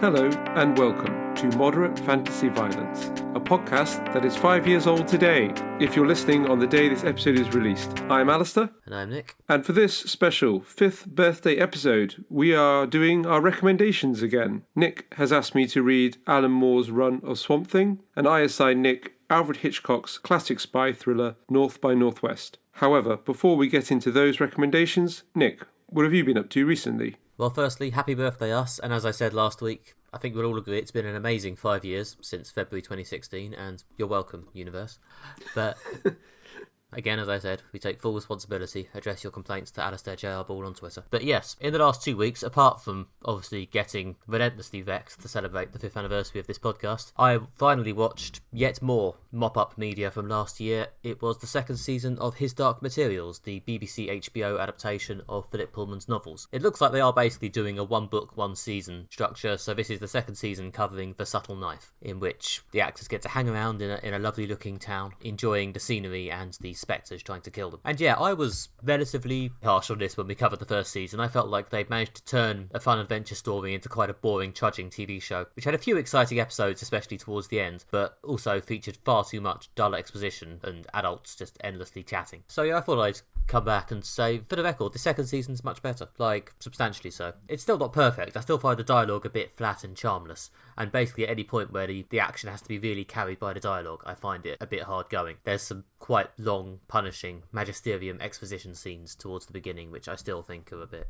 Hello and welcome to Moderate Fantasy Violence, a podcast that is 5 years old today, if you're listening on the day this episode is released. I'm Alastair. And I'm Nick. And for this special 5th birthday episode, we are doing our recommendations again. Nick has asked me to read Alan Moore's run of Swamp Thing, and I assigned Nick Alfred Hitchcock's classic spy thriller North by Northwest. However, before we get into those recommendations, Nick, what have you been up to recently? Well, firstly, happy birthday us, and as I said last week, I think we'll all agree it's been an amazing 5 years since February 2016, and you're welcome, universe. But again, as I said, we take full responsibility. Address your complaints to Alastair J.R. Ball on Twitter. But yes, in the last 2 weeks, apart from obviously getting relentlessly vexed to celebrate the 5th anniversary of this podcast, I finally watched yet more mop-up media from last year. It was the second season of His Dark Materials, the BBC HBO adaptation of Philip Pullman's novels. It looks like they are basically doing a one book, one season structure, so this is the second season covering The Subtle Knife, in which the actors get to hang around in a lovely looking town, enjoying the scenery and the spectres trying to kill them. And yeah, I was relatively harsh on this when we covered the first season. I felt like they'd managed to turn a fun adventure story into quite a boring, trudging TV show, which had a few exciting episodes, especially towards the end, but also featured far too much dull exposition and adults just endlessly chatting. So yeah, I thought I'd come back and say, for the record, the second season's much better, like substantially so. It's still not perfect. I still find the dialogue a bit flat and charmless, and basically at any point where the action has to be really carried by the dialogue, I find it a bit hard going. There's some quite long, punishing magisterium exposition scenes towards the beginning, which I still think are a bit...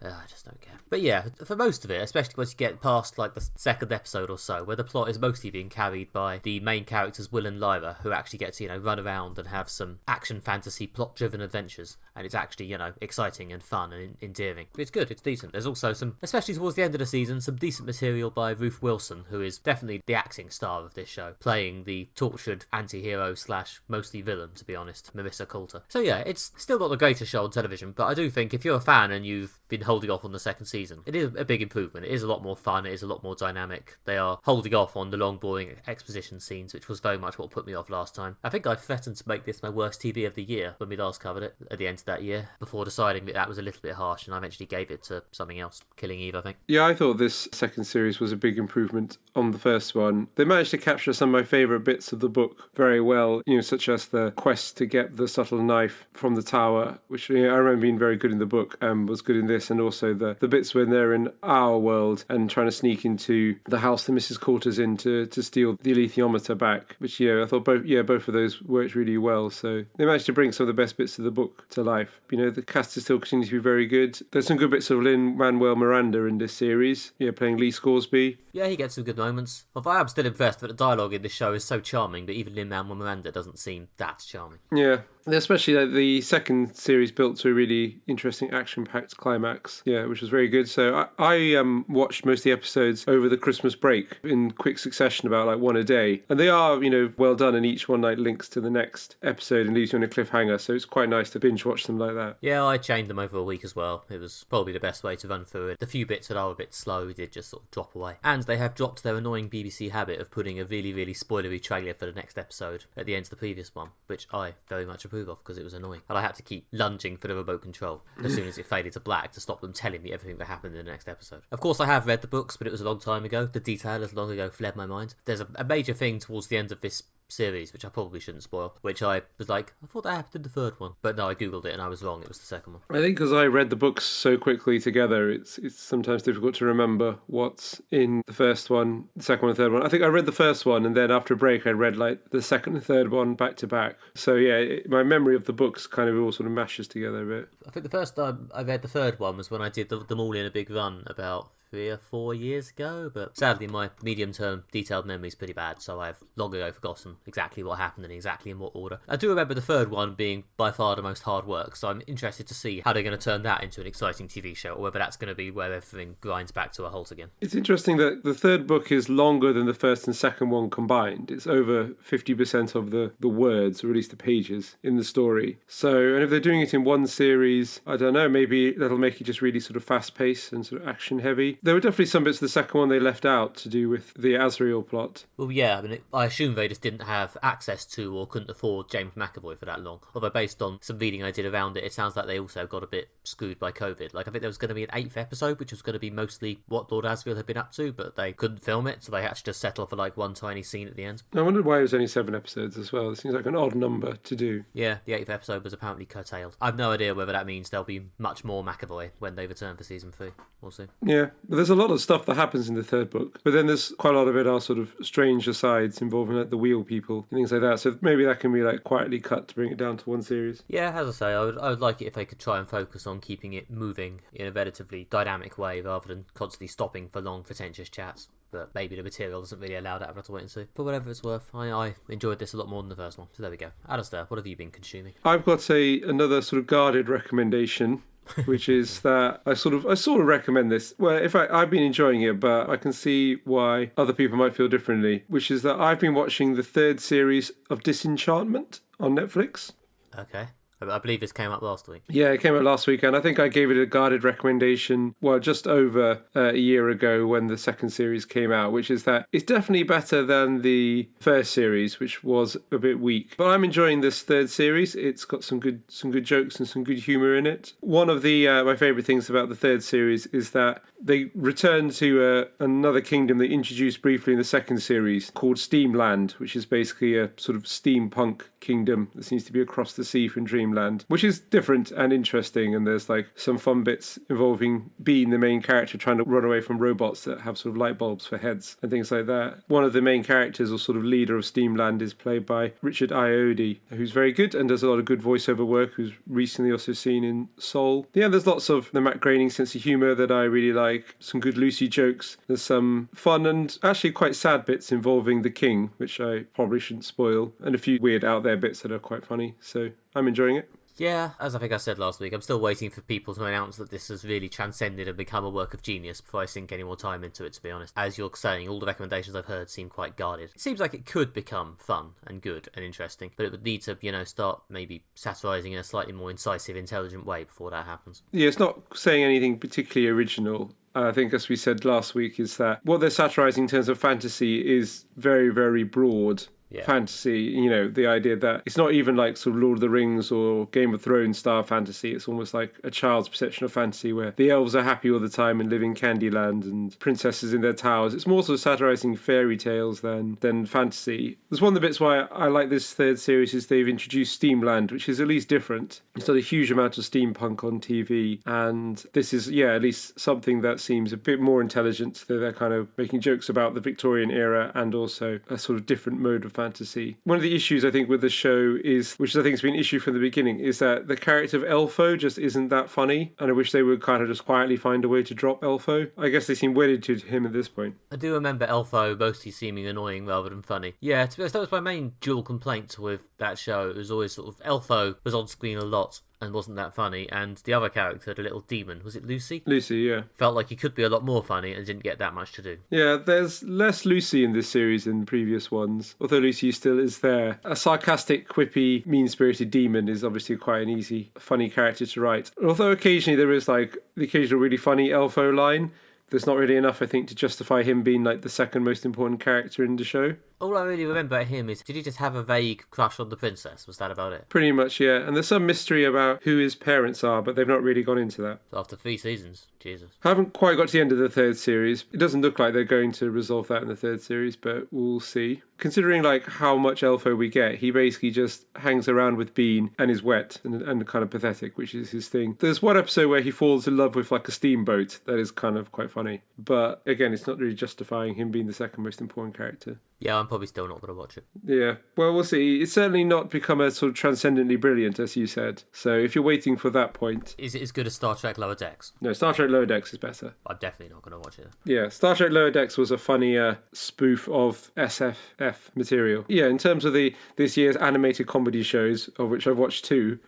I just don't care. But yeah, for most of it, especially once you get past like the second episode or so, where the plot is mostly being carried by the main characters Will and Lyra, who actually get to, run around and have some action fantasy plot-driven adventures, and it's actually, exciting and fun and endearing. It's good, it's decent. There's also some, especially towards the end of the season, some decent material by Ruth Wilson, who is definitely the acting star of this show, playing the tortured anti-hero / mostly villain, to be honest, Marissa Coulter. So yeah, it's still not the greatest show on television, but I do think if you're a fan and you've been holding off on the second season, it is a big improvement. It is a lot more fun, it is a lot more dynamic. They are holding off on the long, boring exposition scenes, which was very much what put me off last time. I think I threatened to make this my worst TV of the year when we last covered it at the end of that year, before deciding that was a little bit harsh, and I eventually gave it to something else, Killing Eve, I think. Yeah, I thought this second series was a big improvement on the first one. They managed to capture some of my favourite bits of the book very well, such as the quest to get the subtle knife from the tower, which I remember being very good in the book and was good in this, and also the bits when they're in our world and trying to sneak into the house that Mrs. Coulter's in to steal the alethiometer back, which, I thought both of those worked really well. So they managed to bring some of the best bits of the book to life. The cast is still continues to be very good. There's some good bits of Lin-Manuel Miranda in this series, playing Lee Scoresby. Yeah, he gets some good moments. Although I am still impressed that the dialogue in this show is so charming, but even Lin-Manuel Miranda doesn't seem that charming. Yeah. Especially the second series built to a really interesting action-packed climax, which was very good. So I watched most of the episodes over the Christmas break in quick succession, about one a day. And they are, well done, and each one links to the next episode and leaves you on a cliffhanger. So it's quite nice to binge watch them like that. Yeah, I chained them over a week as well. It was probably the best way to run through it. The few bits that are a bit slow did just sort of drop away. And they have dropped their annoying BBC habit of putting a really, really spoilery trailer for the next episode at the end of the previous one, which I very much approve of because it was annoying. And I had to keep lunging for the remote control as soon as it faded to black to stop them telling me everything that happened in the next episode. Of course, I have read the books, but it was a long time ago. The detail has long ago fled my mind. There's a major thing towards the end of this series, which I probably shouldn't spoil, which I was like, I thought that happened in the third one. But no, I googled it and I was wrong. It was the second one. I think because I read the books so quickly together, it's sometimes difficult to remember what's in the first one, the second one, and third one. I think I read the first one, and then after a break I read the second and third one back to back. So yeah, my memory of the books kind of all sort of mashes together a bit. I think the first time I read the third one was when I did them all in a big run about 3 or 4 years ago, but sadly my medium-term detailed memory is pretty bad, so I've long ago forgotten exactly what happened and exactly in what order. I do remember the third one being by far the most hard work, so I'm interested to see how they're going to turn that into an exciting TV show, or whether that's going to be where everything grinds back to a halt again. It's interesting that the third book is longer than the first and second one combined. It's over 50% of the words, or at least the pages, in the story. So, and if they're doing it in one series, I don't know, maybe that'll make it just really sort of fast-paced and sort of action-heavy. There were definitely some bits of the second one they left out to do with the Asriel plot. Well, yeah, I mean, I assume they just didn't have access to or couldn't afford James McAvoy for that long. Although based on some reading I did around it, it sounds like they also got a bit screwed by COVID. Like, I think there was going to be an 8th episode, which was going to be mostly what Lord Asriel had been up to, but they couldn't film it, so they had to just settle for like one tiny scene at the end. I wondered why it was only 7 episodes as well. It seems like an odd number to do. Yeah, the 8th episode was apparently curtailed. I've no idea whether that means there'll be much more McAvoy when they return for season 3. We'll see. Yeah, but there's a lot of stuff that happens in the third book, but then there's quite a lot of it are sort of strange asides involving like the wheel people and things like that. So maybe that can be like quietly cut to bring it down to one series. Yeah, as I say, I would like it if they could try and focus on keeping it moving in a relatively dynamic way rather than constantly stopping for long, pretentious chats. But maybe the material doesn't really allow that. I'll have to wait and see. For whatever it's worth, I enjoyed this a lot more than the first one. So there we go. Alastair, what have you been consuming? I've got another sort of guarded recommendation, which is that I sort of recommend this. Well, in fact, I've been enjoying it, but I can see why other people might feel differently, which is that I've been watching the 3rd series of Disenchantment on Netflix. Okay. I believe this came up last week. Yeah, it came out last week, and I think I gave it a guarded recommendation, well, just over a year ago when the 2nd series came out, which is that it's definitely better than the first series, which was a bit weak. But I'm enjoying this 3rd series. It's got some good jokes and some good humour in it. One of the my favourite things about the 3rd series is that they return to another kingdom they introduced briefly in the 2nd series called Steamland, which is basically a sort of steampunk kingdom that seems to be across the sea from Dreamland, which is different and interesting. And there's like some fun bits involving Bean, the main character, trying to run away from robots that have sort of light bulbs for heads and things like that. One of the main characters or sort of leader of Steamland is played by Richard Ayoade, who's very good and does a lot of good voiceover work, who's recently also seen in Soul. Yeah, there's lots of the Matt Groening sense of humour that I really like. Some good Lucy jokes. There's some fun and actually quite sad bits involving the king, which I probably shouldn't spoil, and a few weird out there bits that are quite funny. So I'm enjoying it. Yeah, as I think I said last week, I'm still waiting for people to announce that this has really transcended and become a work of genius before I sink any more time into it, to be honest. As you're saying, all the recommendations I've heard seem quite guarded. It seems like it could become fun and good and interesting, but it would need to, start maybe satirising in a slightly more incisive, intelligent way before that happens. Yeah, it's not saying anything particularly original. I think, as we said last week, is that what they're satirising in terms of fantasy is very, very broad. Yeah. Fantasy, the idea that it's not even like sort of Lord of the Rings or Game of Thrones style fantasy. It's almost like a child's perception of fantasy where the elves are happy all the time and live in Candyland and princesses in their towers. It's more sort of satirising fairy tales than fantasy. There's one of the bits why I like this 3rd series is they've introduced Steamland, which is at least different. It's not a huge amount of steampunk on TV, and this is, at least something that seems a bit more intelligent. They're kind of making jokes about the Victorian era and also a sort of different mode of fantasy. One of the issues I think with the show is, which I think has been an issue from the beginning, is that the character of Elfo just isn't that funny, and I wish they would kind of just quietly find a way to drop Elfo. I guess they seem wedded to him at this point. I do remember Elfo mostly seeming annoying rather than funny. Yeah, to be honest, that was my main dual complaint with that show. It was always sort of Elfo was on screen a lot and wasn't that funny, and the other character, the little demon, was it Lucy? Lucy, yeah. Felt like he could be a lot more funny and didn't get that much to do. Yeah, there's less Lucy in this series than previous ones, although Lucy still is there. A sarcastic, quippy, mean-spirited demon is obviously quite an easy, funny character to write. Although occasionally there is like the occasional really funny Elfo line, there's not really enough, I think, to justify him being like the second most important character in the show. All I really remember about him is, did he just have a vague crush on the princess? Was that about it? Pretty much, yeah. And there's some mystery about who his parents are, but they've not really gone into that. After 3 seasons, Jesus. I haven't quite got to the end of the 3rd series. It doesn't look like they're going to resolve that in the 3rd series, but we'll see. Considering like how much Elfo we get, he basically just hangs around with Bean and is wet and kind of pathetic, which is his thing. There's one episode where he falls in love with like a steamboat that is kind of quite funny. But again, it's not really justifying him being the second most important character. Yeah, I'm probably still not going to watch it. Yeah, well, we'll see. It's certainly not become a sort of transcendently brilliant, as you said. So if you're waiting for that point... Is it as good as Star Trek Lower Decks? No, Star Trek Lower Decks is better. I'm definitely not going to watch it. Yeah, Star Trek Lower Decks was a funnier spoof of SFF material. Yeah, in terms of this year's animated comedy shows, of which I've watched 2...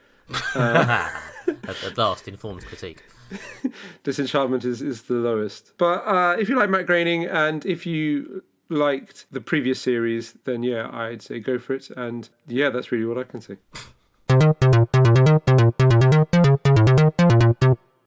At last, informed critique. Disenchantment is the lowest. But if you like Matt Groening and if you liked the previous series, then yeah, I'd say go for it. And yeah, that's really what I can say.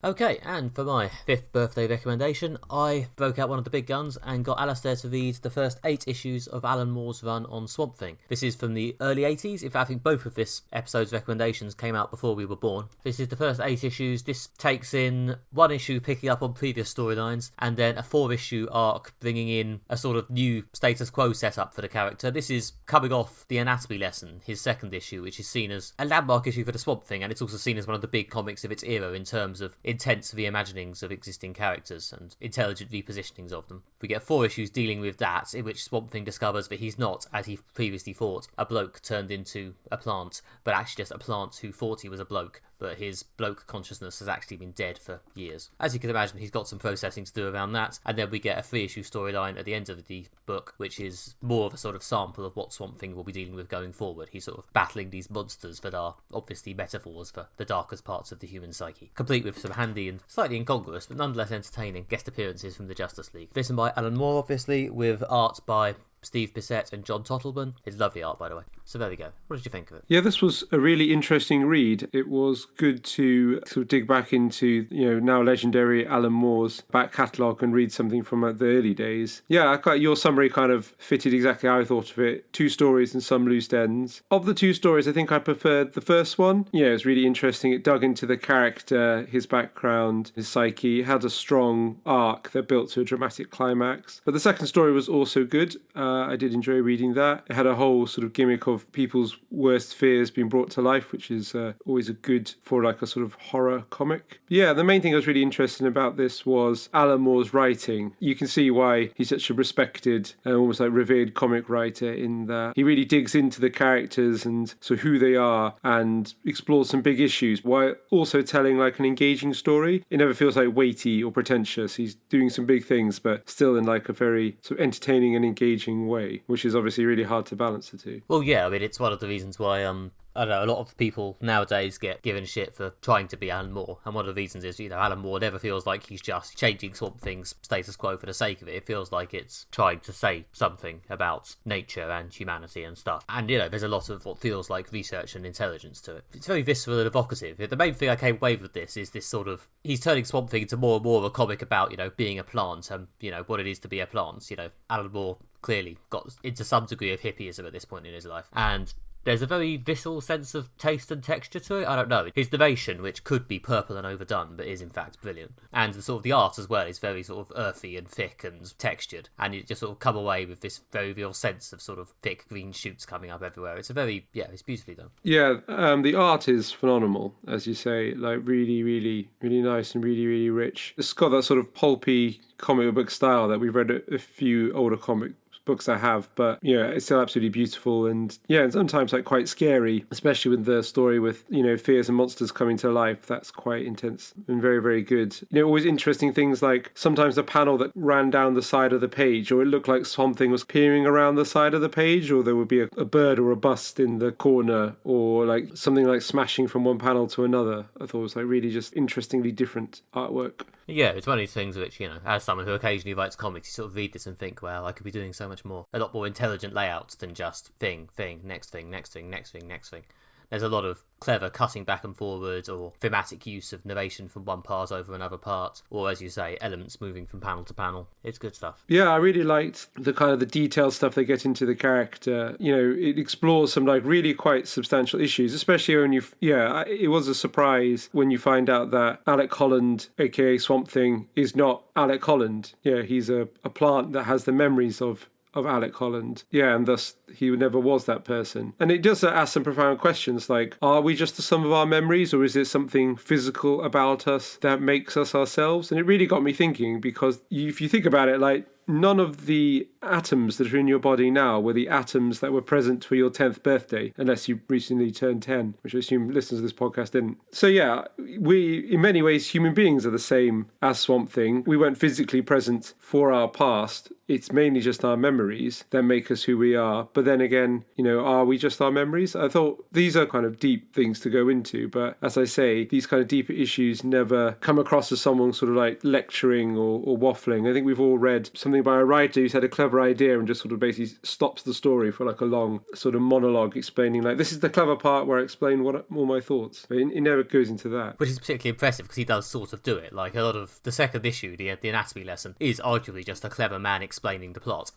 Okay, and for my 5th birthday recommendation, I broke out one of the big guns and got Alastair to read the first 8 issues of Alan Moore's run on Swamp Thing. This is from the early 80s. In fact, I think both of this episode's recommendations came out before we were born. This is the first 8 issues. This takes in one issue picking up on previous storylines, and then a 4-issue arc bringing in a sort of new status quo setup for the character. This is coming off The Anatomy Lesson, his 2nd issue, which is seen as a landmark issue for the Swamp Thing, and it's also seen as one of the big comics of its era in terms of intense reimaginings of existing characters and intelligent repositionings of them. We get 4 issues dealing with that, in which Swamp Thing discovers that he's not, as he previously thought, a bloke turned into a plant, but actually just a plant who thought he was a bloke, but his bloke consciousness has actually been dead for years. As you can imagine, he's got some processing to do around that, and then we get a 3-issue storyline at the end of the book, which is more of a sort of sample of what Swamp Thing will be dealing with going forward. He's sort of battling these monsters that are obviously metaphors for the darkest parts of the human psyche, complete with some handy and slightly incongruous, but nonetheless entertaining guest appearances from the Justice League. Written by Alan Moore, obviously, with art by Steve Bissett and John Tottleman. It's lovely art, by the way. So there we go. What did you think of it? Yeah, this was a really interesting read. It was good to sort of dig back into, now legendary Alan Moore's back catalogue and read something from the early days. Yeah, your summary kind of fitted exactly how I thought of it. 2 stories and some loose ends. Of the 2 stories, I think I preferred the first one. Yeah, it was really interesting. It dug into the character, his background, his psyche. It had a strong arc that built to a dramatic climax. But the second story was also good. I did enjoy reading that. It had a whole sort of gimmick of people's worst fears being brought to life, which is always a good for like a sort of horror comic. Yeah, the main thing I was really interested in about this was Alan Moore's writing. You can see why he's such a respected and almost like revered comic writer, in that he really digs into the characters and so who they are and explores some big issues while also telling like an engaging story. It never feels like weighty or pretentious. He's doing some big things, but still in like a very sort of entertaining and engaging way, which is obviously really hard to balance the two. Well, yeah, I mean, it's one of the reasons why I don't know, a lot of people nowadays get given shit for trying to be Alan Moore, and one of the reasons is, Alan Moore never feels like he's just changing Swamp Thing's status quo for the sake of it. It feels like it's trying to say something about nature and humanity and stuff. And, there's a lot of what feels like research and intelligence to it. It's very visceral and evocative. The main thing I came away with this is this sort of, he's turning Swamp Thing into more and more of a comic about, being a plant and, what it is to be a plant. Alan Moore clearly got into some degree of hippieism at this point in his life. And there's a very visceral sense of taste and texture to it. I don't know. His narration, which could be purple and overdone, but is in fact brilliant. And the art as well is very sort of earthy and thick and textured. And you just sort of come away with this very real sense of sort of thick green shoots coming up everywhere. It's it's beautifully done. Yeah, the art is phenomenal, as you say. Like really, really, really nice and really, really rich. It's got that sort of pulpy comic book style that we've read a few older comic books I have, but it's still absolutely beautiful and sometimes like quite scary, especially with the story with fears and monsters coming to life. That's quite intense and very, very good. Always interesting things like sometimes the panel that ran down the side of the page, or it looked like something was peering around the side of the page, or there would be a bird or a bust in the corner, or like something like smashing from one panel to another. I thought it was like really just interestingly different artwork. Yeah, it's one of these things which, as someone who occasionally writes comics, you sort of read this and think, well, I could be doing so much more. A lot more intelligent layouts than just thing, next thing, next thing, next thing, next thing. There's a lot of clever cutting back and forwards, or thematic use of narration from one part over another part, or as you say, elements moving from panel to panel. It's good stuff. Yeah, I really liked the kind of the detailed stuff they get into the character. It explores some like really quite substantial issues, especially when it was a surprise when you find out that Alec Holland, aka Swamp Thing, is not Alec Holland. Yeah, he's a plant that has the memories of Alec Holland. Yeah, and thus he never was that person. And it does ask some profound questions like, are we just the sum of our memories, or is it something physical about us that makes us ourselves? And it really got me thinking, because if you think about it, like, none of the atoms that are in your body now were the atoms that were present for your 10th birthday, unless you recently turned 10, which I assume listeners of this podcast didn't. So yeah, we, in many ways, human beings are the same as Swamp Thing. We weren't physically present for our past, it's mainly just our memories that make us who we are. But then again, are we just our memories? I thought these are kind of deep things to go into, but as I say, these kind of deeper issues never come across as someone sort of like lecturing or waffling. I think we've all read something by a writer who's had a clever idea and just sort of basically stops the story for like a long sort of monologue explaining like, this is the clever part where I explain all my thoughts. But it never goes into that. Which is particularly impressive because he does sort of do it. Like a lot of the second issue, the anatomy lesson, is arguably just a clever man explaining the plot.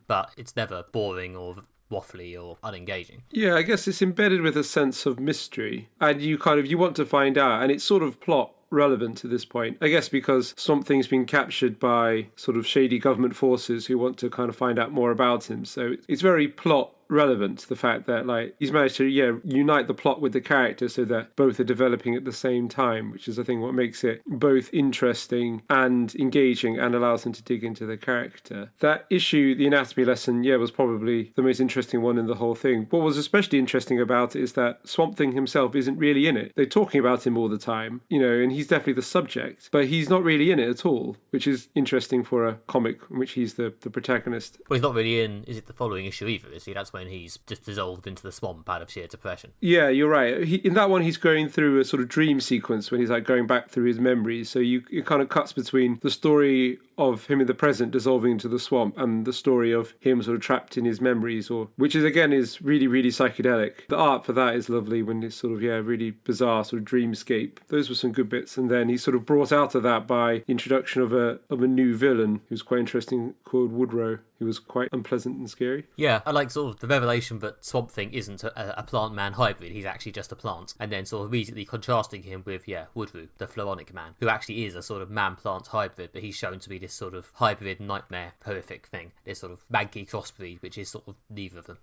But it's never boring or waffly or unengaging. Yeah, I guess it's embedded with a sense of mystery, and you want to find out, and it's sort of plot relevant to this point, I guess, because Swamp Thing's been captured by sort of shady government forces who want to kind of find out more about him. So it's very plot relevant, the fact that like he's managed to unite the plot with the character so that both are developing at the same time, which is I think what makes it both interesting and engaging and allows them to dig into the character. That issue, the anatomy lesson, was probably the most interesting one in the whole thing. What was especially interesting about it is that Swamp Thing himself isn't really in it. They're talking about him all the time, and he's definitely the subject, but he's not really in it at all, which is interesting for a comic in which he's the protagonist. Well, he's not really in, is it the following issue either, is he? That's when he's just dissolved into the swamp out of sheer depression. Yeah, you're right. In that one, he's going through a sort of dream sequence when he's like going back through his memories. So it kind of cuts between the story of him in the present dissolving into the swamp and the story of him sort of trapped in his memories, which is again is really, really psychedelic. The art for that is lovely when it's sort of really bizarre sort of dreamscape. Those were some good bits, and then he's sort of brought out of that by introduction of a new villain who's quite interesting called Woodrow. He was quite unpleasant and scary. Yeah, I like sort of the revelation that Swamp Thing isn't a plant-man hybrid, he's actually just a plant. And then sort of immediately contrasting him with, Woodrow, the Floronic man, who actually is a sort of man-plant hybrid, but he's shown to be this sort of hybrid nightmare horrific thing. This sort of manky crossbreed, which is sort of neither of them.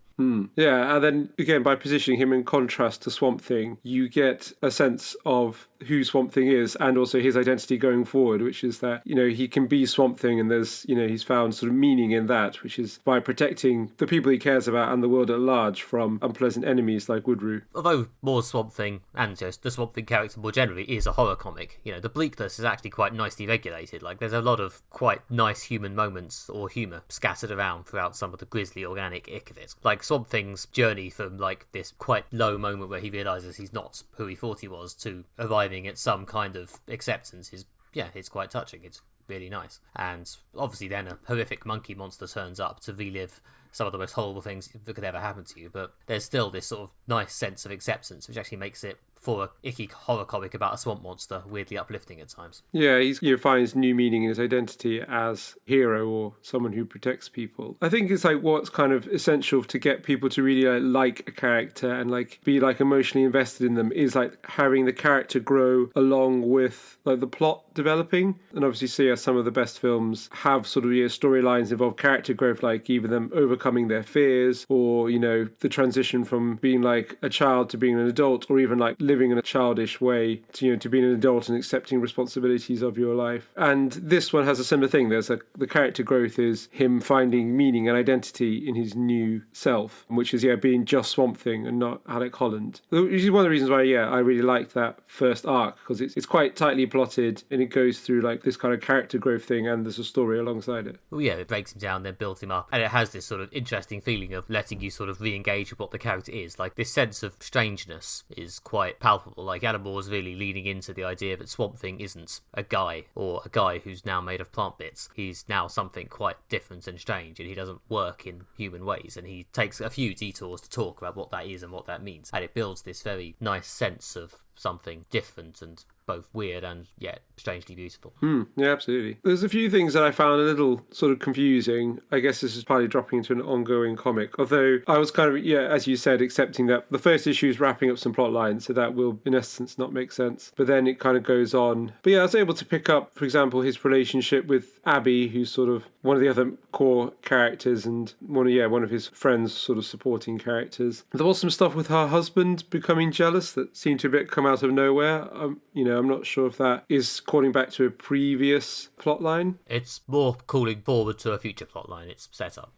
Yeah, and then again, by positioning him in contrast to Swamp Thing, you get a sense of who Swamp Thing is and also his identity going forward, which is that, he can be Swamp Thing and there's, he's found sort of meaning in that, which is by protecting the people he cares about and the world at large from unpleasant enemies like Woodrow. Although more Swamp Thing and just the Swamp Thing character more generally is a horror comic, the bleakness is actually quite nicely regulated. Like there's a lot of quite nice human moments or humour scattered around throughout some of the grisly organic ick of it. Like Swamp Thing's journey from like this quite low moment where he realises he's not who he thought he was to arriving at some kind of acceptance is, it's quite touching. It's really nice. And obviously then a horrific monkey monster turns up to relive some of the most horrible things that could ever happen to you, but there's still this sort of nice sense of acceptance, which actually makes it, for a icky horror comic about a swamp monster, weirdly uplifting at times. Yeah, he finds new meaning in his identity as hero or someone who protects people. I think it's like what's kind of essential to get people to really like a character and like be like emotionally invested in them is like having the character grow along with like the plot developing. And obviously some of the best films have sort of storylines involve character growth, like either them overcoming their fears or the transition from being like a child to being an adult, or even like living in a childish way to being an adult and accepting responsibilities of your life. And this one has a similar thing. The character growth is him finding meaning and identity in his new self, which is being just Swamp Thing and not Alec Holland. Which is one of the reasons why I really liked that first arc, because it's quite tightly plotted and it goes through like this kind of character growth thing and there's a story alongside it. Well, it breaks him down, then builds him up, and it has this sort of interesting feeling of letting you sort of re-engage with what the character is. Like this sense of strangeness is quite palpable. Like Alan Moore's really leaning into the idea that Swamp Thing isn't a guy or a guy who's now made of plant bits. He's now something quite different and strange, and he doesn't work in human ways, and he takes a few detours to talk about what that is and what that means, and it builds this very nice sense of something different and both weird and yet strangely beautiful. Yeah, absolutely. There's a few things that I found a little sort of confusing. I guess this is partly dropping into an ongoing comic, although I was kind of, as you said, accepting that the first issue is wrapping up some plot lines, so that will in essence not make sense, but then it kind of goes on. But I was able to pick up, for example, his relationship with Abby, who's sort of one of the other core characters and one of his friends sort of supporting characters. There was some stuff with her husband becoming jealous that seemed to a bit come out of nowhere. I'm not sure if that is calling back to a previous plotline. It's more calling forward to a future plotline. It's set up.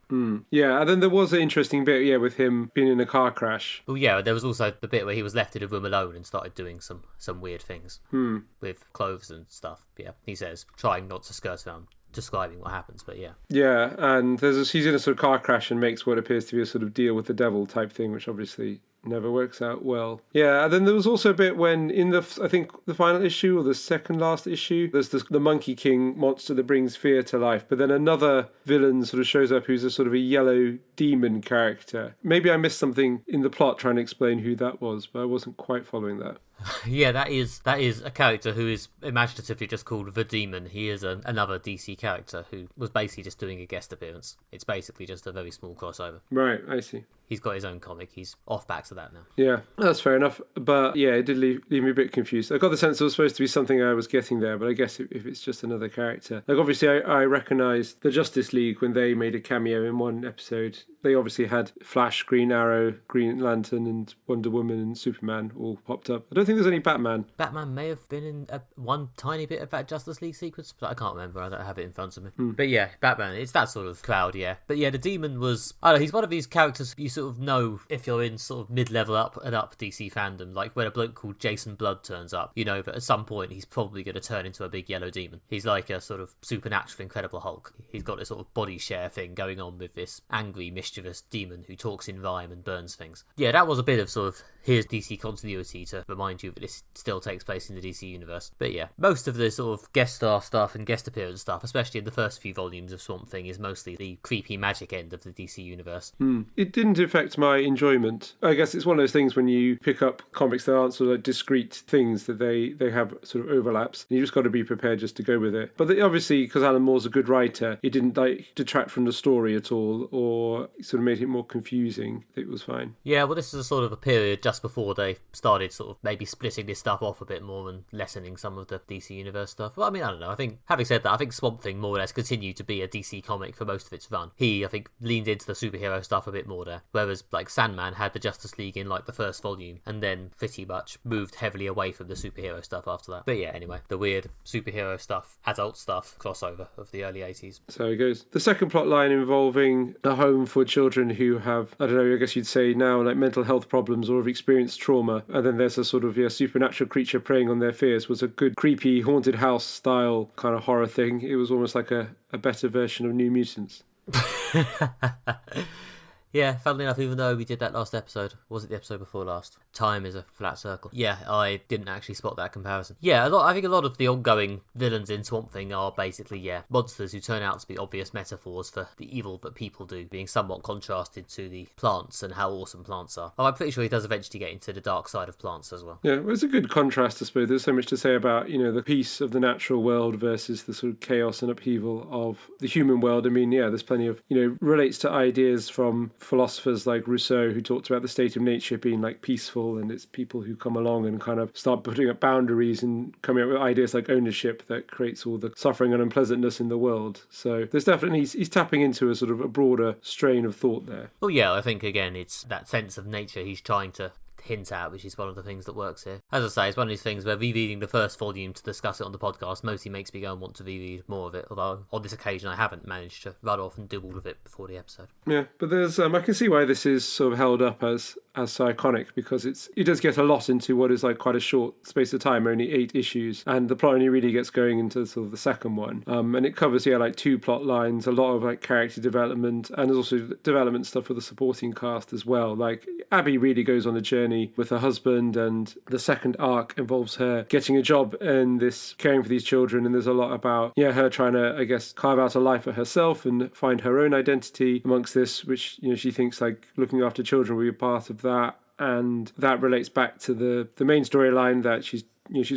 Yeah, and then there was an interesting bit, with him being in a car crash. Well, there was also the bit where he was left in a room alone and started doing some weird things with clothes and stuff. Yeah, he says, trying not to skirt around describing what happens, but yeah. Yeah, and he's in a sort of car crash and makes what appears to be a sort of deal with the devil type thing, which obviously never works out well. Yeah, and then there was also a bit when in I think the final issue or the second last issue, there's the Monkey King monster that brings fear to life, but then another villain sort of shows up who's a sort of a yellow demon character. Maybe I missed something in the plot trying to explain who that was, but I wasn't quite following that. Yeah, that is a character who is imaginatively just called the Demon. He is another DC character who was basically just doing a guest appearance. It's basically just a very small crossover. Right, I see. He's got his own comic. He's off back to that now. Yeah, that's fair enough. But yeah, it did leave me a bit confused. I got the sense it was supposed to be something I was getting there, but I guess if it's just another character. Like, obviously, I recognised the Justice League when they made a cameo in one episode. They obviously had Flash, Green Arrow, Green Lantern, and Wonder Woman and Superman all popped up. I don't think there's any Batman. Batman may have been in one tiny bit of that Justice League sequence, but I can't remember. I don't have it in front of me. But yeah, Batman, it's that sort of crowd, yeah. But yeah, the Demon was, I don't know, he's one of these characters you sort of know if you're in sort of mid-level up DC fandom, like when a bloke called Jason Blood turns up, you know that at some point he's probably going to turn into a big yellow demon. He's like a sort of supernatural Incredible Hulk. He's got this sort of body share thing going on with this angry, mischievous demon who talks in rhyme and burns things. Yeah, that was a bit of sort of, here's DC continuity to remind you that this still takes place in the DC universe. But yeah, most of the sort of guest star stuff and guest appearance stuff, especially in the first few volumes of Swamp Thing, is mostly the creepy magic end of the DC universe. It didn't affect my enjoyment. I guess it's one of those things when you pick up comics that aren't sort of like discrete things, that they have sort of overlaps, and you just got to be prepared just to go with it. But obviously, because Alan Moore's a good writer, it didn't like detract from the story at all, or sort of made it more confusing. It was fine. Yeah, well, this is a sort of a period just before they started sort of maybe splitting this stuff off a bit more and lessening some of the DC Universe stuff. Well, I mean, I don't know. I think, having said that, I think Swamp Thing more or less continued to be a DC comic for most of its run. He, I think, leaned into the superhero stuff a bit more there, whereas, like, Sandman had the Justice League in, like, the first volume, and then pretty much moved heavily away from the superhero stuff after that. But yeah, anyway, the weird superhero stuff, adult stuff, crossover of the early 80s. So it goes. The second plot line involving a home for children who have, I don't know, I guess you'd say now, like, mental health problems or have experienced trauma, and then there's a sort of supernatural creature preying on their fears, was a good creepy haunted house style kind of horror thing. It was almost like a better version of New Mutants. Yeah, funnily enough, even though we did that last episode, was it the episode before last? Time is a flat circle. Yeah, I didn't actually spot that comparison. Yeah, I think a lot of the ongoing villains in Swamp Thing are basically, monsters who turn out to be obvious metaphors for the evil that people do, being somewhat contrasted to the plants and how awesome plants are. Oh, I'm pretty sure he does eventually get into the dark side of plants as well. Yeah, well, it's a good contrast, I suppose. There's so much to say about, the peace of the natural world versus the sort of chaos and upheaval of the human world. I mean, there's plenty of, relates to ideas from philosophers like Rousseau, who talked about the state of nature being like peaceful, and it's people who come along and kind of start putting up boundaries and coming up with ideas like ownership that creates all the suffering and unpleasantness in the world. So there's definitely, he's tapping into a sort of a broader strain of thought there. Well, yeah, I think again it's that sense of nature he's trying to hint at, which is one of the things that works here. As I say, it's one of these things where rereading the first volume to discuss it on the podcast mostly makes me go and want to reread more of it, although on this occasion I haven't managed to run off and do all of it before the episode. Yeah, but there's I can see why this is sort of held up as so iconic, because it does get a lot into what is like quite a short space of time, only 8 issues, and the plot only really gets going into sort of the second one, and it covers like 2 plot lines, a lot of like character development, and there's also development stuff for the supporting cast as well. Like Abby really goes on a journey with her husband, and the second arc involves her getting a job in this caring for these children, and there's a lot about her trying to, I guess, carve out a life for herself and find her own identity amongst this, which she thinks like looking after children will be a part of that, and that relates back to the main storyline that she's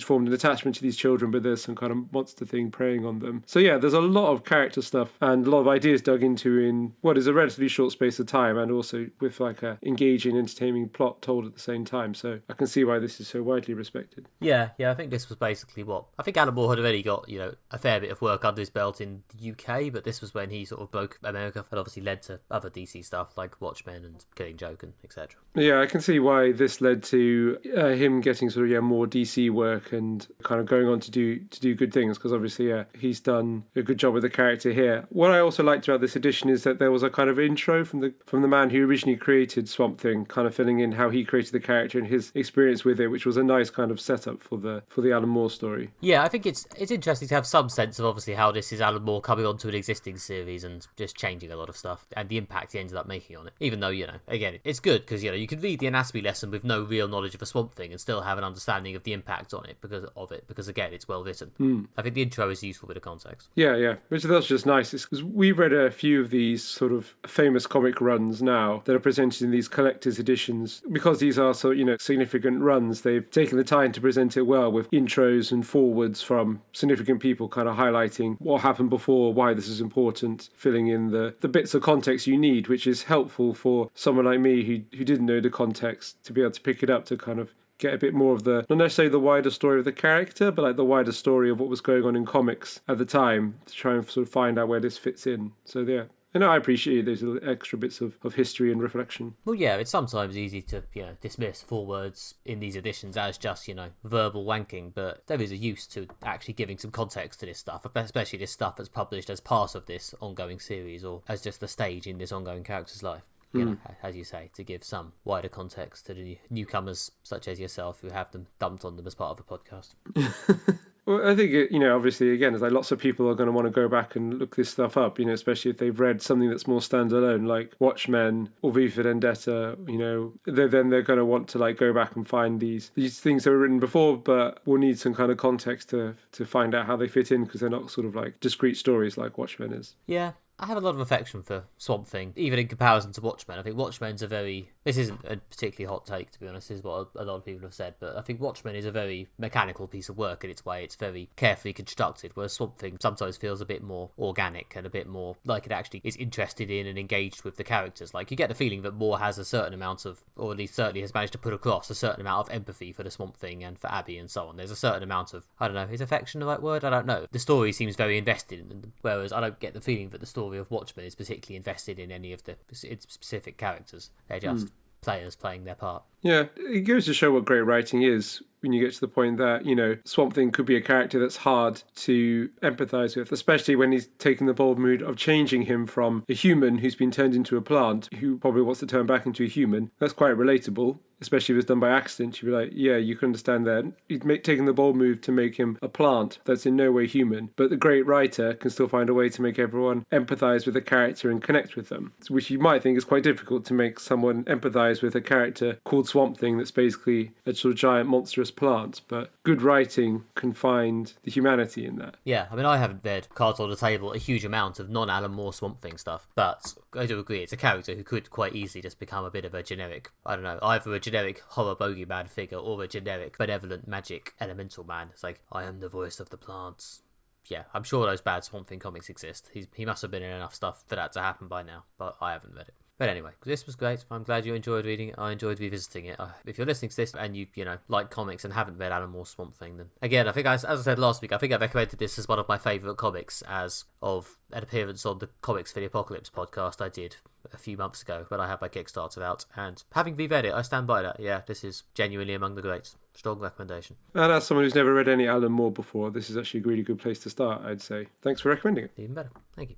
formed an attachment to these children, but there's some kind of monster thing preying on them. So yeah, there's a lot of character stuff and a lot of ideas dug into in what is a relatively short space of time, and also with like a engaging, entertaining plot told at the same time. So I can see why this is so widely respected. Yeah, I think this was basically I think Alan Moore had already got, a fair bit of work under his belt in the UK, but this was when he sort of broke America, and obviously led to other DC stuff like Watchmen and Killing Joke and etc. Yeah, I can see why this led to him getting sort of more DC work work and kind of going on to do good things, because obviously, yeah, he's done a good job with the character here. What I also liked about this edition is that there was a kind of intro from the man who originally created Swamp Thing, kind of filling in how he created the character and his experience with it, which was a nice kind of setup for the Alan Moore story. Yeah, I think it's interesting to have some sense of obviously how this is Alan Moore coming onto an existing series and just changing a lot of stuff and the impact he ended up making on it. Even though, again, it's good because, you can read the anatomy lesson with no real knowledge of a Swamp Thing and still have an understanding of the impact on it because again, it's well written. I think the intro is a useful bit of context. Yeah, which that's just nice because we've read a few of these sort of famous comic runs now that are presented in these collector's editions. Because these are significant runs, they've taken the time to present it well with intros and forwards from significant people kind of highlighting what happened before, why this is important, filling in the bits of context you need, which is helpful for someone like me who didn't know the context to be able to pick it up to kind of get a bit more of not necessarily the wider story of the character, but like the wider story of what was going on in comics at the time, to try and sort of find out where this fits in. So yeah. And I appreciate those little extra bits of history and reflection. Well, yeah, it's sometimes easy to dismiss forewords in these editions as just, verbal wanking, but there is a use to actually giving some context to this stuff, especially this stuff that's published as part of this ongoing series or as just the stage in this ongoing character's life. As you say, to give some wider context to the newcomers such as yourself who have them dumped on them as part of a podcast. Well, I think, obviously, again, it's like lots of people are going to want to go back and look this stuff up, especially if they've read something that's more standalone, like Watchmen or V for Vendetta, then they're going to want to go back and find these things that were written before, but we'll need some kind of context to find out how they fit in because they're not sort of like discrete stories like Watchmen is. Yeah. I have a lot of affection for Swamp Thing, even in comparison to Watchmen. I think Watchmen's this isn't a particularly hot take, to be honest, is what a lot of people have said, but I think Watchmen is a very mechanical piece of work in its way. It's very carefully constructed, whereas Swamp Thing sometimes feels a bit more organic and a bit more like it actually is interested in and engaged with the characters. Like, you get the feeling that Moore has a certain amount of, or at least certainly has managed to put across a certain amount of empathy for the Swamp Thing and for Abby and so on. There's a certain amount of, I don't know, is affection the right word? I don't know. The story seems very invested in them, whereas I don't get the feeling that the story of Watchmen is particularly invested in any of the specific characters. They're just players playing their part. Yeah, it goes to show what great writing is when you get to the point that, Swamp Thing could be a character that's hard to empathise with, especially when he's taken the bold move of changing him from a human who's been turned into a plant, who probably wants to turn back into a human. That's quite relatable, especially if it's done by accident. You'd be like, yeah, you can understand that. He's taken the bold move to make him a plant that's in no way human, but the great writer can still find a way to make everyone empathise with the character and connect with them, which you might think is quite difficult, to make someone empathise with a character called Swamp Thing that's basically a sort of giant monstrous plant. But good writing can find the humanity in that. Yeah, I mean, I haven't read Cards on the Table a huge amount of non-Alan Moore Swamp Thing stuff, but I do agree it's a character who could quite easily just become a bit of a generic, I don't know, either a generic horror bogeyman figure or a generic benevolent magic elemental man. It's like, I am the voice of the plants. Yeah, I'm sure those bad Swamp Thing comics exist. He must have been in enough stuff for that to happen by now, but I haven't read it. But anyway, this was great. I'm glad you enjoyed reading it. I enjoyed revisiting it. If you're listening to this and you like comics and haven't read Alan Moore's Swamp Thing, then again, I think as I said last week, I think I recommended this as one of my favourite comics as of an appearance on the Comics for the Apocalypse podcast I did a few months ago when I had my Kickstarter out. And having reread it, I stand by that. Yeah, this is genuinely among the greats. Strong recommendation. And as someone who's never read any Alan Moore before, this is actually a really good place to start, I'd say. Thanks for recommending it. Even better. Thank you.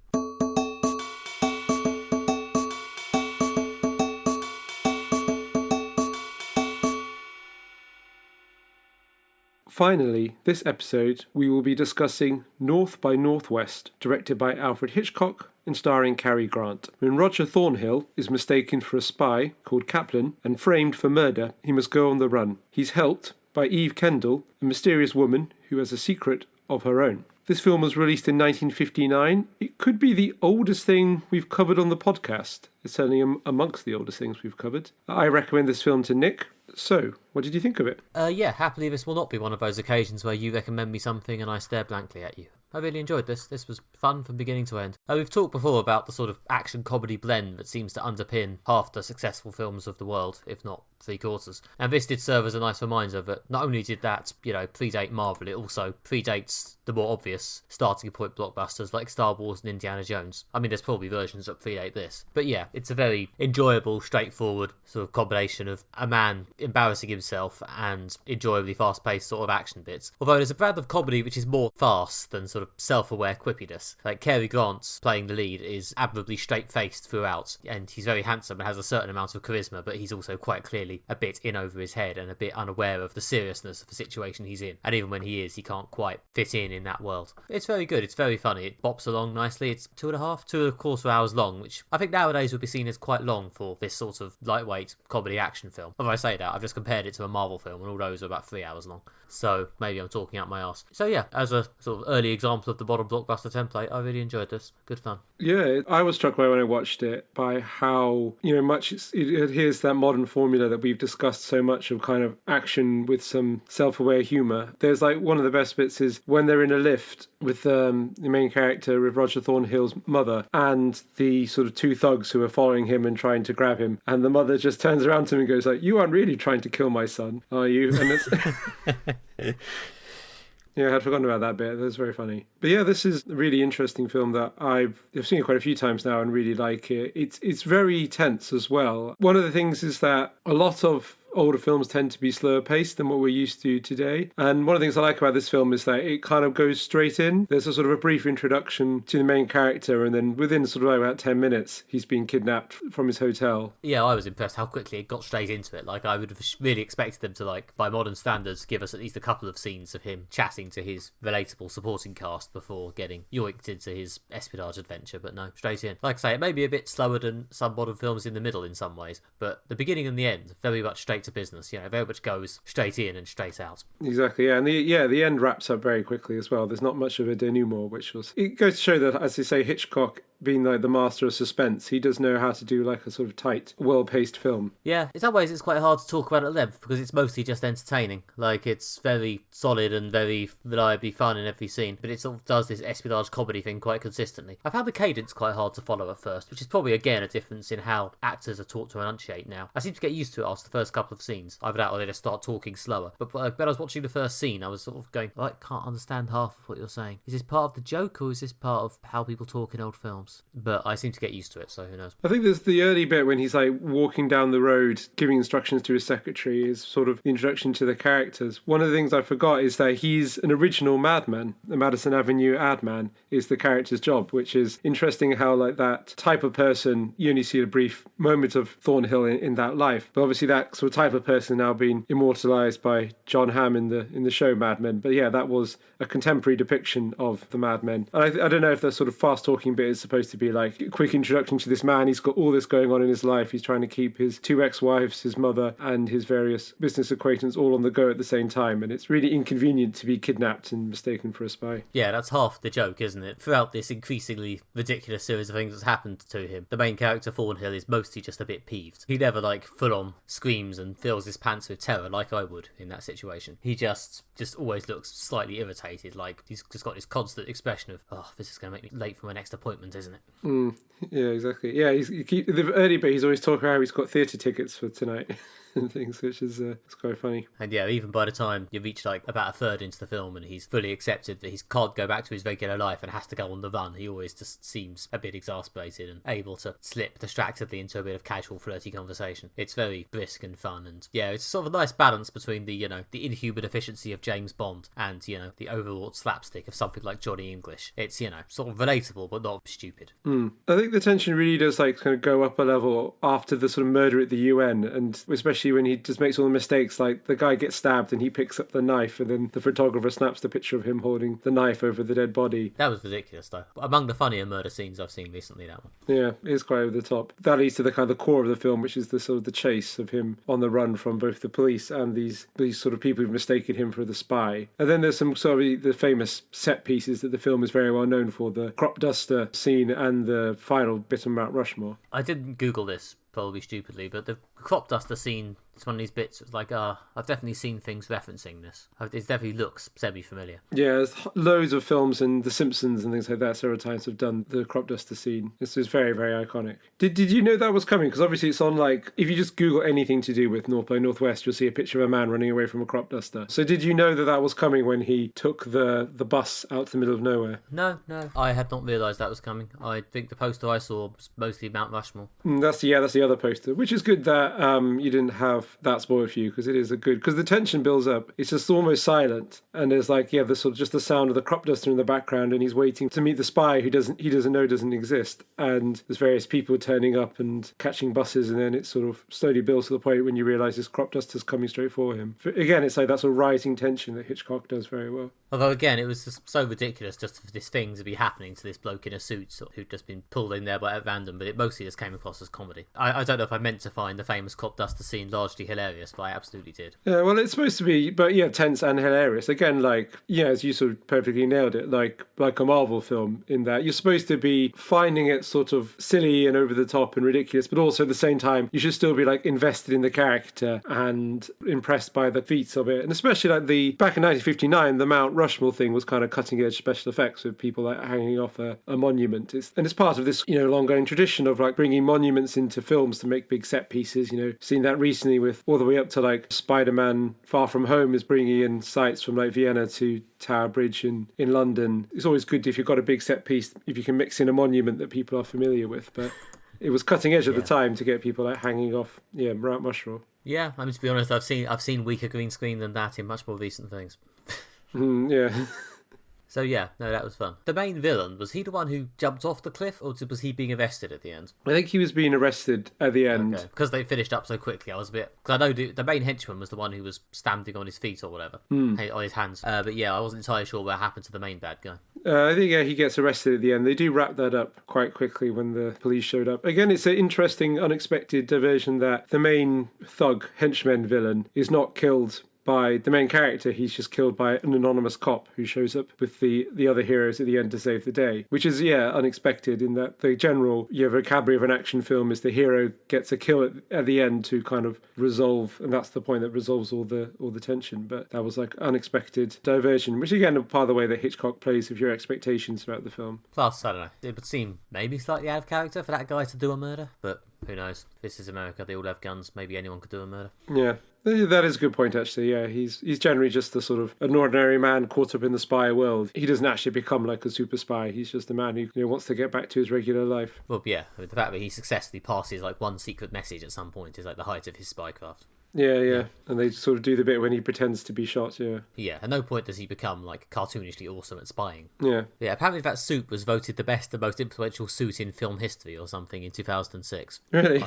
Finally, this episode, we will be discussing North by Northwest, directed by Alfred Hitchcock and starring Cary Grant. When Roger Thornhill is mistaken for a spy called Kaplan and framed for murder, he must go on the run. He's helped by Eve Kendall, a mysterious woman who has a secret of her own. This film was released in 1959. It could be the oldest thing we've covered on the podcast. It's certainly amongst the oldest things we've covered. I recommend this film to Nick. So, what did you think of it? Yeah, happily this will not be one of those occasions where you recommend me something and I stare blankly at you. I really enjoyed this. This was fun from beginning to end. We've talked before about the sort of action-comedy blend that seems to underpin half the successful films of the world, if not 3/4. And this did serve as a nice reminder that not only did that, predate Marvel, it also predates the more obvious starting point blockbusters like Star Wars and Indiana Jones. I mean, there's probably versions that predate this. But yeah, it's a very enjoyable, straightforward sort of combination of a man embarrassing himself and enjoyably fast-paced sort of action bits. Although there's a brand of comedy which is more farce than sort of self-aware quippiness. Like Cary Grant playing the lead is admirably straight-faced throughout, and he's very handsome and has a certain amount of charisma, but he's also quite clearly a bit in over his head and a bit unaware of the seriousness of the situation he's in. And even when he is, he can't quite fit in that world. It's very good. It's very funny. It bops along nicely. It's 2.5 hours long, which I think nowadays would be seen as quite long for this sort of lightweight comedy action film. If I say that, I've just compared it to a Marvel film, and all those are about 3 hours long. So maybe I'm talking out my arse. So yeah, as a sort of early example of the modern blockbuster template, I really enjoyed this. Good fun. Yeah, I was struck by when I watched it by how much it adheres to that modern formula that we've discussed so much of kind of action with some self-aware humour. There's like one of the best bits is when they're in a lift with the main character, with Roger Thornhill's mother, and the sort of two thugs who are following him and trying to grab him, and the mother just turns around to him and goes like, "You aren't really trying to kill my son, are you?" And it's yeah, I had forgotten about that bit. That was very funny. But yeah, this is a really interesting film that I've seen it quite a few times now and really like it. It's very tense as well. One of the things is that a lot of older films tend to be slower paced than what we're used to today. And one of the things I like about this film is that it kind of goes straight in. There's a sort of a brief introduction to the main character, and then within sort of like about 10 minutes, he's being kidnapped from his hotel. Yeah, I was impressed how quickly it got straight into it. Like, I would have really expected them to, like, by modern standards, give us at least a couple of scenes of him chatting to his relatable supporting cast before getting yoinked into his espionage adventure, but no, straight in. Like I say, it may be a bit slower than some modern films in the middle in some ways, but the beginning and the end, very much straight to business, very much goes straight in and straight out. Exactly, yeah, and the end wraps up very quickly as well. There's not much of a denouement, it goes to show that, as they say, Hitchcock, being like the master of suspense, he does know how to do like a sort of tight, well-paced film. Yeah, in some ways it's quite hard to talk about at length because it's mostly just entertaining. Like, it's very solid and very reliably fun in every scene, but it sort of does this espionage comedy thing quite consistently. I found the cadence quite hard to follow at first, which is probably again a difference in how actors are taught to enunciate now. I seem to get used to it after the first couple of scenes. Either that or they just start talking slower. But when I was watching the first scene, I was sort of going, I can't understand half of what you're saying. Is this part of the joke or is this part of how people talk in old films? But I seem to get used to it, so who knows. I think there's the early bit when he's like walking down the road giving instructions to his secretary is sort of the introduction to the characters. One of the things I forgot is that he's an original madman. The Madison Avenue ad man is the character's job, which is interesting how like that type of person, you only see a brief moment of Thornhill in that life. But obviously that sort of type of person now being immortalised by John Hamm in the show Mad Men. But yeah, that was a contemporary depiction of the Mad Men. And I don't know if the sort of fast talking bit is supposed to be like a quick introduction to this man. He's got all this going on in his life. He's trying to keep his two ex-wives, his mother, and his various business acquaintances all on the go at the same time. And it's really inconvenient to be kidnapped and mistaken for a spy. Yeah, that's half the joke, isn't it? Throughout this increasingly ridiculous series of things that's happened to him, the main character, Thornhill, is mostly just a bit peeved. He never, like, full-on screams and fills his pants with terror like I would in that situation. He just always looks slightly irritated, like he's just got this constant expression of, oh, this is going to make me late for my next appointment, isn't it? Yeah, exactly. Yeah, the early bit, he's always talking how he's got theatre tickets for tonight and things, which is it's quite funny. And yeah, even by the time you reach like about a third into the film and he's fully accepted that he can't go back to his regular life and has to go on the run, he always just seems a bit exasperated and able to slip distractedly into a bit of casual flirty conversation. It's very brisk and fun, and yeah, it's sort of a nice balance between the the inhuman efficiency of James Bond and the overwrought slapstick of something like Johnny English. It's sort of relatable but not stupid. I think the tension really does like kind of go up a level after the sort of murder at the UN, and especially when he just makes all the mistakes, like the guy gets stabbed and he picks up the knife and then the photographer snaps the picture of him holding the knife over the dead body. That was ridiculous though. Among the funnier murder scenes I've seen recently, that one. Yeah, it is quite over the top. That leads to the kind of the core of the film, which is the sort of the chase of him on the run from both the police and these sort of people who've mistaken him for the spy. And then there's some sort of the famous set pieces that the film is very well known for, the crop duster scene and the final bit on Mount Rushmore. I didn't Google this, probably stupidly, but the crop duster scene It's one of these bits. It's like, I've definitely seen things referencing this. It definitely looks semi-familiar. Yeah, there's loads of films and The Simpsons and things like that several times have done the crop duster scene. This is very, very iconic. Did you know that was coming? Because obviously it's on, like, if you just Google anything to do with North by Northwest, you'll see a picture of a man running away from a crop duster. So did you know that that was coming when he took the bus out to the middle of nowhere? No, I had not realised that was coming. I think the poster I saw was mostly Mount Rushmore. That's the other poster, which is good that you didn't have that spoiled for you, because it is a good, because the tension builds up. It's just almost silent, and there's like, the sort of just the sound of the crop duster in the background, and he's waiting to meet the spy he doesn't know doesn't exist, and there's various people turning up and catching buses, and then it sort of slowly builds to the point when you realise this crop duster's coming straight for him. Again, it's like that sort of rising tension that Hitchcock does very well. Although again, it was just so ridiculous just for this thing to be happening to this bloke in a suit who'd just been pulled in there by at random, but it mostly just came across as comedy. I don't know if I meant to find the famous crop duster scene largely hilarious, but I absolutely did. Yeah, well, it's supposed to be, but yeah, tense and hilarious. Again, like, as you sort of perfectly nailed it, like a Marvel film, in that you're supposed to be finding it sort of silly and over the top and ridiculous, but also at the same time, you should still be like invested in the character and impressed by the feats of it. And especially like back in 1959, the Mount Rushmore thing was kind of cutting edge special effects with people like hanging off a monument. It's part of this, long going tradition of like bringing monuments into films to make big set pieces. Seen that recently with all the way up to like Spider-Man Far From Home is bringing in sites from like Vienna to Tower Bridge in London. It's always good if you've got a big set piece, if you can mix in a monument that people are familiar with. But it was cutting edge at the time to get people like hanging off Mount Rushmore. Yeah, I mean, to be honest, I've seen weaker green screen than that in much more recent things. Yeah. So yeah, no, that was fun. The main villain, was he the one who jumped off the cliff, or was he being arrested at the end? I think he was being arrested at the end. Okay, because they finished up so quickly, I was a bit... Because I know the main henchman was the one who was standing on his feet or whatever, on his hands. But yeah, I wasn't entirely sure what happened to the main bad guy. I think he gets arrested at the end. They do wrap that up quite quickly when the police showed up. Again, it's an interesting, unexpected diversion that the main thug, henchman villain, is not killed by the main character. He's just killed by an anonymous cop who shows up with the other heroes at the end to save the day, which is unexpected, in that the general vocabulary of an action film is the hero gets a kill at the end to kind of resolve, and that's the point that resolves all the tension. But that was like unexpected diversion, which again, part of the way that Hitchcock plays with your expectations throughout the film. Plus, I don't know, it would seem maybe slightly out of character for that guy to do a murder, but who knows? This is America, they all have guns, maybe anyone could do a murder. Yeah. That is a good point, actually. Yeah, he's generally just a sort of an ordinary man caught up in the spy world. He doesn't actually become like a super spy. He's just a man who wants to get back to his regular life. Well, yeah, I mean, the fact that he successfully passes like one secret message at some point is like the height of his spycraft. Yeah. And they sort of do the bit when he pretends to be shot, Yeah, at no point does he become, like, cartoonishly awesome at spying. Yeah, apparently that suit was voted the best and most influential suit in film history or something in 2006. Really?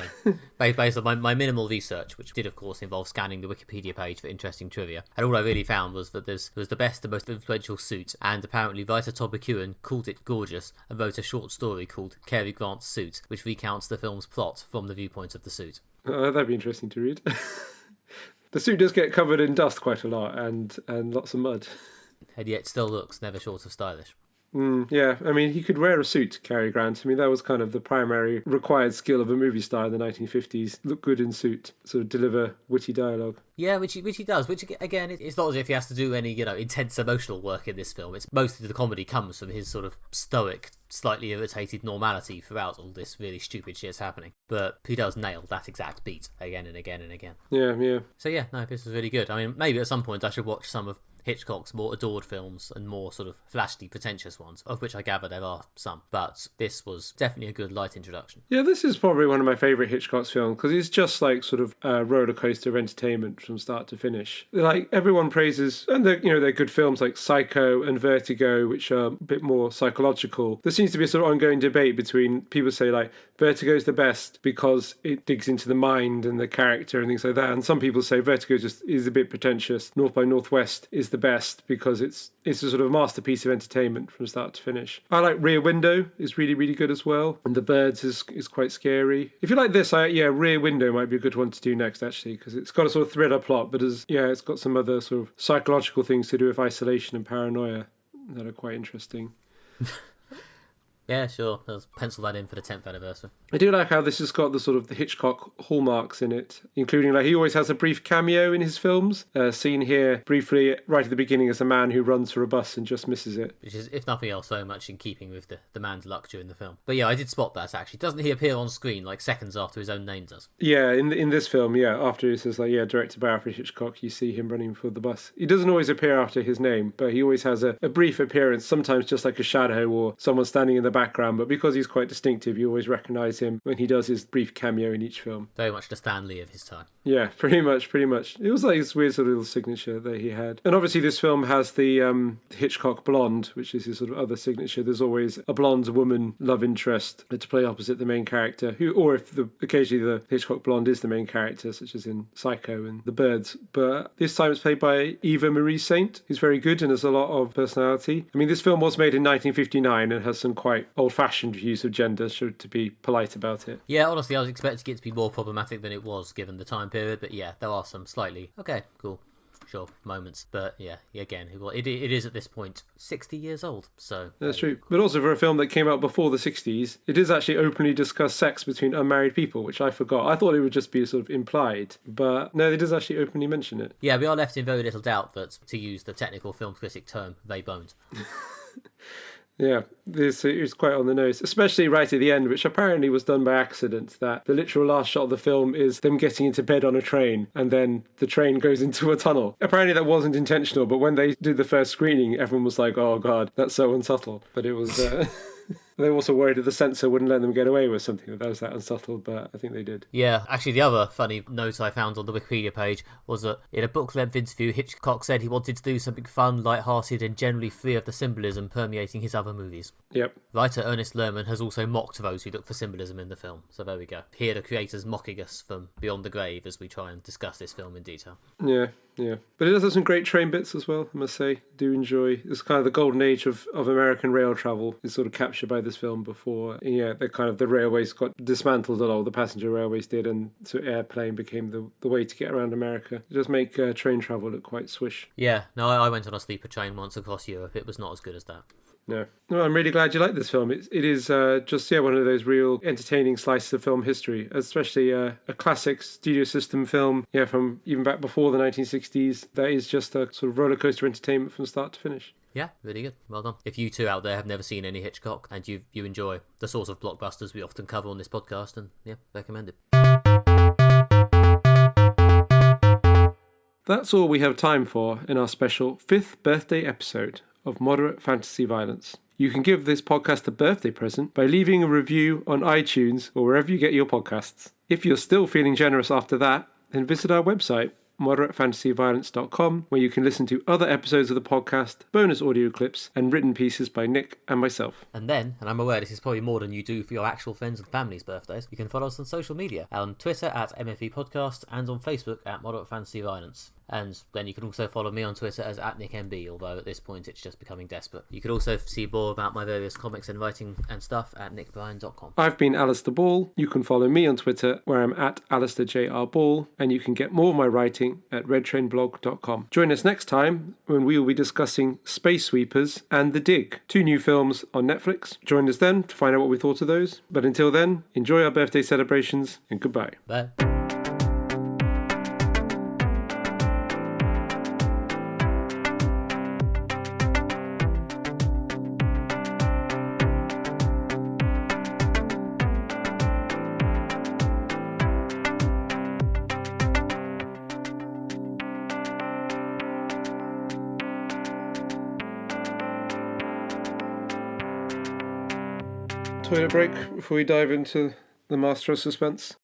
Based on my minimal research, which did, of course, involve scanning the Wikipedia page for interesting trivia. And all I really found was that this was the best and most influential suit, and apparently writer Todd McEwen called it gorgeous and wrote a short story called Cary Grant's Suit, which recounts the film's plot from the viewpoint of the suit. That'd be interesting to read. The suit does get covered in dust quite a lot and lots of mud. And yet still looks never short of stylish. Yeah, I mean, he could wear a suit, Cary Grant. I mean, that was kind of the primary required skill of a movie star in the 1950s. Look good in suit, sort of deliver witty dialogue. Yeah, which he does. Which again, it's not as if he has to do any intense emotional work in this film. It's mostly the comedy comes from his sort of stoic, slightly irritated normality throughout all this really stupid shit's happening. But he does nail that exact beat again and again and again. Yeah. So yeah, no, this was really good. I mean, maybe at some point I should watch some of Hitchcock's more adored films and more sort of flashy, pretentious ones, of which I gather there are some. But this was definitely a good light introduction. Yeah, this is probably one of my favourite Hitchcock's films, because it's just like sort of a roller coaster of entertainment from start to finish. Like, everyone praises, and they're good films like Psycho and Vertigo, which are a bit more psychological. There seems to be a sort of ongoing debate between people say like Vertigo's the best because it digs into the mind and the character and things like that, and some people say Vertigo just is a bit pretentious. North by Northwest is the best because it's a sort of masterpiece of entertainment from start to finish. I like Rear Window, is really, really good as well, and The Birds is quite scary. If you like this, Rear Window might be a good one to do next, actually, because it's got a sort of thriller plot, but it's got some other sort of psychological things to do with isolation and paranoia that are quite interesting. Yeah, sure. Let's pencil that in for the 10th anniversary. I do like how this has got the sort of the Hitchcock hallmarks in it, including like he always has a brief cameo in his films, seen here briefly right at the beginning as a man who runs for a bus and just misses it. Which is, if nothing else, very much in keeping with the man's luck during the film. But yeah, I did spot that actually. Doesn't he appear on screen like seconds after his own name does? Yeah, in this film, yeah, after it says like, yeah, directed by Alfred Hitchcock, you see him running for the bus. He doesn't always appear after his name, but he always has a brief appearance, sometimes just like a shadow or someone standing in the background, but because he's quite distinctive, you always recognise him when he does his brief cameo in each film. Very much the Stan Lee of his time. Yeah, pretty much. It was like this weird sort of little signature that he had. And obviously this film has the Hitchcock blonde, which is his sort of other signature. There's always a blonde woman love interest to play opposite the main character, or if occasionally the Hitchcock blonde is the main character, such as in Psycho and The Birds. But this time it's played by Eva Marie Saint, who's very good and has a lot of personality. I mean, this film was made in 1959 and has some quite old-fashioned views of gender, to be polite about it. Yeah, honestly, I was expecting it to be more problematic than it was, given the time period. But yeah, there are some slightly, okay, cool, sure, moments. But yeah, again, it is at this point 60 years old, so... That's true. But also for a film that came out before the 60s, it does actually openly discuss sex between unmarried people, which I forgot. I thought it would just be sort of implied, but no, it does actually openly mention it. Yeah, we are left in very little doubt that, to use the technical film critic term, they boned. Yeah, this is quite on the nose, especially right at the end, which apparently was done by accident, that the literal last shot of the film is them getting into bed on a train, and then the train goes into a tunnel. Apparently that wasn't intentional, but when they did the first screening, everyone was like, oh god, that's so unsubtle. But it was... They were also worried that the censor wouldn't let them get away with something that was that unsubtle, but I think they did. Yeah, actually the other funny note I found on the Wikipedia page was that in a book-length interview, Hitchcock said he wanted to do something fun, light-hearted and generally free of the symbolism permeating his other movies. Yep. Writer Ernest Lerman has also mocked those who look for symbolism in the film, so there we go. Here the creators mocking us from beyond the grave as we try and discuss this film in detail. Yeah. But it does have some great train bits as well, I must say. Do enjoy. It's kind of the golden age of American rail travel is sort of captured by this film before, the railways got dismantled a lot, the passenger railways did, and so airplane became the way to get around America. It does make train travel look quite swish. Yeah, no, I went on a sleeper train once across Europe. It was not as good as that. No, I'm really glad you like this film. It is just one of those real entertaining slices of film history, especially a classic studio system film, from even back before the 1960s. That is just a sort of roller coaster entertainment from start to finish. Yeah, really good. Well done. If you two out there have never seen any Hitchcock and you enjoy the sort of blockbusters we often cover on this podcast, then yeah, recommend it. That's all we have time for in our special 5th birthday episode of Moderate Fantasy Violence. You can give this podcast a birthday present by leaving a review on iTunes or wherever you get your podcasts. If you're still feeling generous after that, then visit our website, moderatefantasyviolence.com, where you can listen to other episodes of the podcast, bonus audio clips, and written pieces by Nick and myself. And then, and I'm aware this is probably more than you do for your actual friends and family's birthdays, you can follow us on social media, on Twitter at MFV Podcast and on Facebook at Moderate Fantasy Violence. And then you can also follow me on Twitter as @NickMB, although at this point it's just becoming desperate. You can also see more about my various comics and writing and stuff at nickbryan.com. I've been Alastair Ball. You can follow me on Twitter, where I'm at AlastairJRBall, and you can get more of my writing at redtrainblog.com. Join us next time when we will be discussing Space Sweepers and The Dig, 2 new films on Netflix. Join us then to find out what we thought of those. But until then, enjoy our birthday celebrations and goodbye. Bye. Toilet break before we dive into the master of suspense.